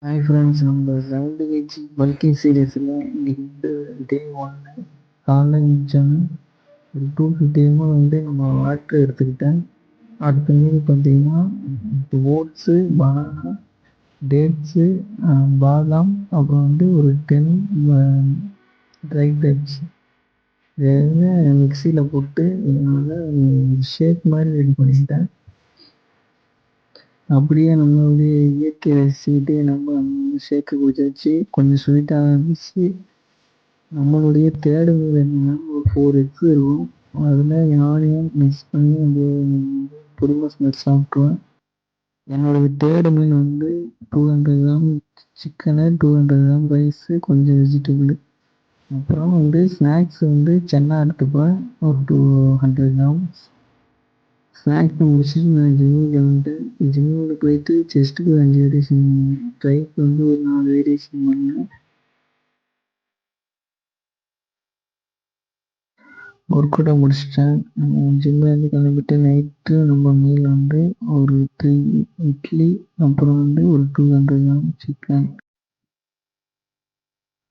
Hi friends, நம்ம 7 KG bulking சீரீஸில் இன்னைக்கு வந்து டே 1 காலைல எழுந்திரிச்சோன்னே ஒரு 250 ml வந்து நம்ம வாட்டர் எடுத்துக்கிட்டேன். அடுத்த மீது பார்த்தீங்கன்னா ஓட்ஸு, பனானா, டேட்ஸு, பாதாம், அப்புறம் வந்து ஒரு 10 ட்ரை டேட்ஸ் இதை மிக்சியில் போட்டு நல்லா ஷேக் மாதிரி ரெடி பண்ணிக்கிட்டேன். அப்படியே நம்மளுடைய இயற்கை ரசிச்சுக்கிட்டே நம்ம ஷேக்கு குடிச்சாச்சு. கொஞ்சம் ஸ்வீட்டாக இருந்துச்சு. நம்மளுடைய தேடுதல் என்னன்னா, ஒரு 4 எக்ஸ் இருக்கும். அதில் ஆனியன் மிக்ஸ் பண்ணி அந்த பொடிமா ஸ்மெல் சாப்பிட்ருவேன். என்னோடய தேர்டு மீல் வந்து 200 கிராம் சிக்கனு, 200 கிராம் ரைஸு, கொஞ்சம் வெஜிடபிள். அப்புறம் வந்து ஸ்நாக்ஸ் வந்து சென்னா எடுத்துப்பேன், ஒரு 200 கிராம்ஸ். ஸ்நாக்ஸ் முடிச்சுட்டு நான் ஜிம்முக்கு வந்துட்டேன். ஜிம்மில் போயிட்டு செஸ்ட்டுக்கு 5 வேரியேஷன் பண்ணேன், ட்ரைக்கு வந்து ஒரு 4 வேரியேஷன் பண்ணேன். ஒர்க் அவுட்டை முடிச்சிட்டேன். ஜிம்லேருந்து கிளம்பிட்டு நைட்டு நம்ம மீல் வந்து ஒரு 3 இட்லி, அப்புறம் வந்து ஒரு 200 கிராம் சிக்கன்.